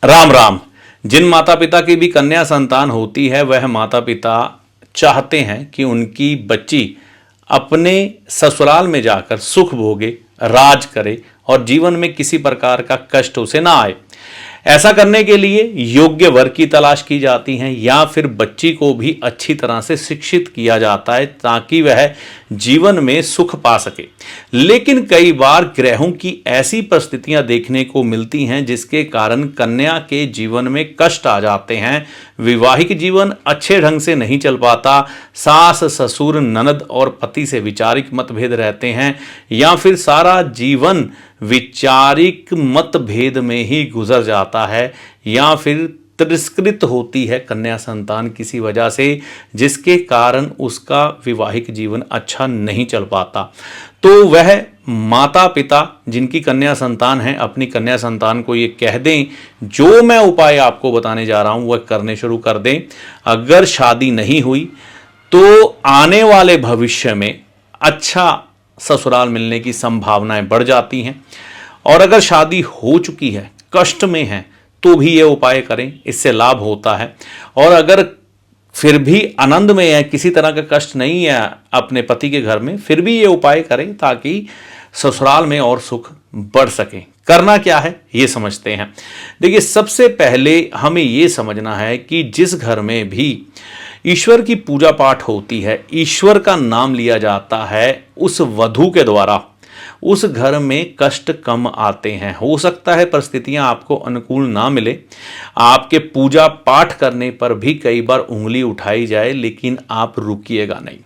राम राम। जिन माता पिता की भी कन्या संतान होती है वह माता पिता चाहते हैं कि उनकी बच्ची अपने ससुराल में जाकर सुख भोगे, राज करे और जीवन में किसी प्रकार का कष्ट उसे ना आए। ऐसा करने के लिए योग्य वर की तलाश की जाती है या फिर बच्ची को भी अच्छी तरह से शिक्षित किया जाता है ताकि वह जीवन में सुख पा सके। लेकिन कई बार ग्रहों की ऐसी परिस्थितियां देखने को मिलती हैं जिसके कारण कन्या के जीवन में कष्ट आ जाते हैं। विवाहिक जीवन अच्छे ढंग से नहीं चल पाता, सास ससुर ननद और पति से विचारिक मतभेद रहते हैं या फिर सारा जीवन विचारिक मतभेद में ही गुजर जाता है या फिर तिरस्कृत होती है कन्या संतान किसी वजह से जिसके कारण उसका विवाहिक जीवन अच्छा नहीं चल पाता। तो वह माता पिता जिनकी कन्या संतान है अपनी कन्या संतान को ये कह दें, जो मैं उपाय आपको बताने जा रहा हूं वह करने शुरू कर दें। अगर शादी नहीं हुई तो आने वाले भविष्य में अच्छा ससुराल मिलने की संभावनाएं बढ़ जाती हैं। और अगर शादी हो चुकी है, कष्ट में है, तो भी ये उपाय करें, इससे लाभ होता है। और अगर फिर भी आनंद में है, किसी तरह का कष्ट नहीं है अपने पति के घर में, फिर भी ये उपाय करें ताकि ससुराल में और सुख बढ़ सके। करना क्या है ये समझते हैं। देखिए, सबसे पहले हमें ये समझना है कि जिस घर में भी ईश्वर की पूजा पाठ होती है, ईश्वर का नाम लिया जाता है, उस वधू के द्वारा उस घर में कष्ट कम आते हैं। हो सकता है परिस्थितियां आपको अनुकूल ना मिले, आपके पूजा पाठ करने पर भी कई बार उंगली उठाई जाए, लेकिन आप रुकिएगा नहीं।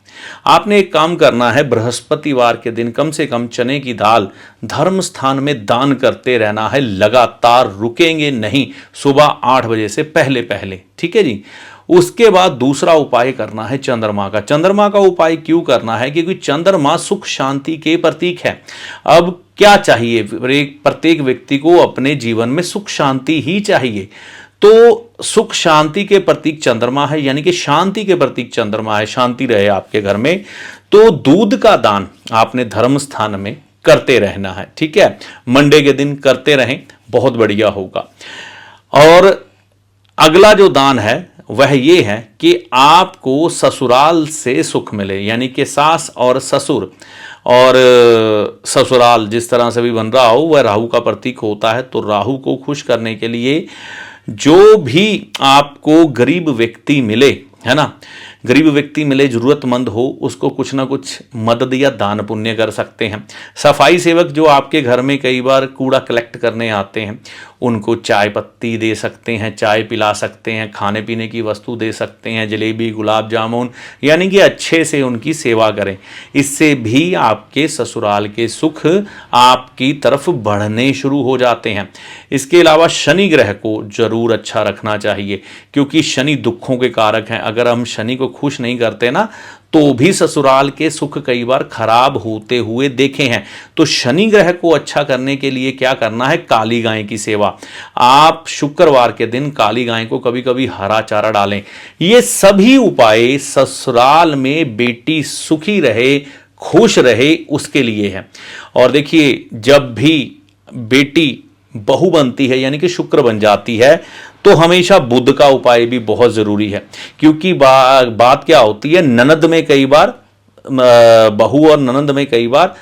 आपने एक काम करना है, बृहस्पतिवार के दिन कम से कम चने की दाल धर्म स्थान में दान करते रहना है, लगातार रुकेंगे नहीं, सुबह 8 बजे से पहले पहले, ठीक है जी। उसके बाद दूसरा उपाय करना है चंद्रमा का। चंद्रमा का उपाय क्यों करना है? क्योंकि चंद्रमा सुख शांति के प्रतीक है। अब क्या चाहिए? प्रत्येक व्यक्ति को अपने जीवन में सुख शांति ही चाहिए। तो सुख शांति के प्रतीक चंद्रमा है, यानी कि शांति के प्रतीक चंद्रमा है, शांति रहे आपके घर में। तो दूध का दान आपने धर्म स्थान में करते रहना है, ठीक है। मंडे के दिन करते रहें, बहुत बढ़िया होगा। और अगला जो दान है वह ये है कि आपको ससुराल से सुख मिले, यानी कि सास और ससुर और ससुराल जिस तरह से भी बन रहा हो वह राहु का प्रतीक होता है। तो राहु को खुश करने के लिए जो भी आपको गरीब व्यक्ति मिले, है ना, गरीब व्यक्ति मिले, जरूरतमंद हो, उसको कुछ ना कुछ मदद या दान पुण्य कर सकते हैं। सफाई सेवक जो आपके घर में कई बार कूड़ा कलेक्ट करने आते हैं, उनको चाय पत्ती दे सकते हैं, चाय पिला सकते हैं, खाने पीने की वस्तु दे सकते हैं, जलेबी गुलाब जामुन, यानी कि अच्छे से उनकी सेवा करें। इससे भी आपके ससुराल के सुख आपकी तरफ बढ़ने शुरू हो जाते हैं। इसके अलावा शनि ग्रह को जरूर अच्छा रखना चाहिए, क्योंकि शनि दुखों के कारक हैं। अगर हम शनि को खुश नहीं करते ना, तो भी ससुराल के सुख कई बार खराब होते हुए देखे हैं। तो शनि ग्रह को अच्छा करने के लिए क्या करना है? काली गाय की सेवा। आप शुक्रवार के दिन काली गाय को कभी कभी हरा चारा डालें। ये सभी उपाय ससुराल में बेटी सुखी रहे, खुश रहे, उसके लिए है। और देखिए, जब भी बेटी बहू बनती है, यानी कि शुक्र बन जाती है, तो हमेशा बुध का उपाय भी बहुत जरूरी है। क्योंकि बात क्या होती है, ननद में कई बार बहू और ननद में कई बार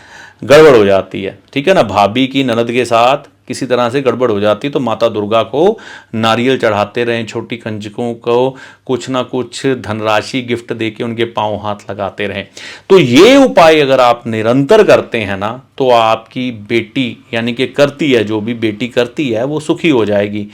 गड़बड़ हो जाती है, ठीक है ना। भाभी की ननद के साथ किसी तरह से गड़बड़ हो जाती है, तो माता दुर्गा को नारियल चढ़ाते रहें, छोटी कंजकों को कुछ ना कुछ धनराशि गिफ्ट देके उनके पांव हाथ लगाते रहें। तो ये उपाय अगर आप निरंतर करते हैं ना, तो आपकी बेटी, यानी कि करती है, जो भी बेटी करती है वो सुखी हो जाएगी।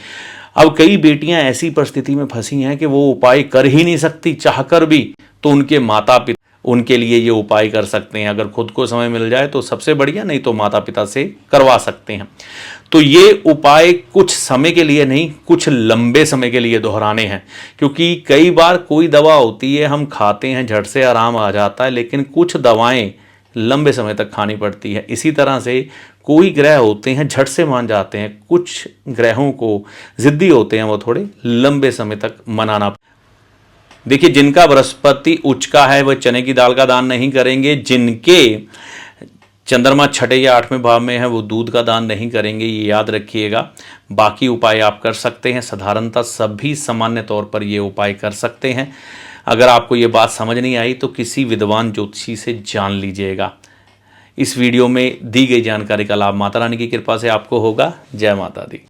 अब कई बेटियां ऐसी परिस्थिति में फंसी हैं कि वो उपाय कर ही नहीं सकती चाहकर भी, तो उनके माता पिता उनके लिए ये उपाय कर सकते हैं। अगर खुद को समय मिल जाए तो सबसे बढ़िया, नहीं तो माता पिता से करवा सकते हैं। तो ये उपाय कुछ समय के लिए नहीं, कुछ लंबे समय के लिए दोहराने हैं। क्योंकि कई बार कोई दवा होती है, हम खाते हैं, झट से आराम आ जाता है, लेकिन कुछ दवाएं लंबे समय तक खानी पड़ती है। इसी तरह से कोई ग्रह होते हैं झट से मान जाते हैं, कुछ ग्रहों को जिद्दी होते हैं, वो थोड़े लंबे समय तक मनाना। देखिए, जिनका बृहस्पति उच्च का है वह चने की दाल का दान नहीं करेंगे। जिनके चंद्रमा छठे या 8वें भाव में है वो दूध का दान नहीं करेंगे, ये याद रखिएगा। बाकी उपाय आप कर सकते हैं, साधारणतः सभी सामान्य तौर पर ये उपाय कर सकते हैं। अगर आपको ये बात समझ नहीं आई तो किसी विद्वान ज्योतिषी से जान लीजिएगा। इस वीडियो में दी गई जानकारी का लाभ माता रानी की कृपा से आपको होगा। जय माता दी।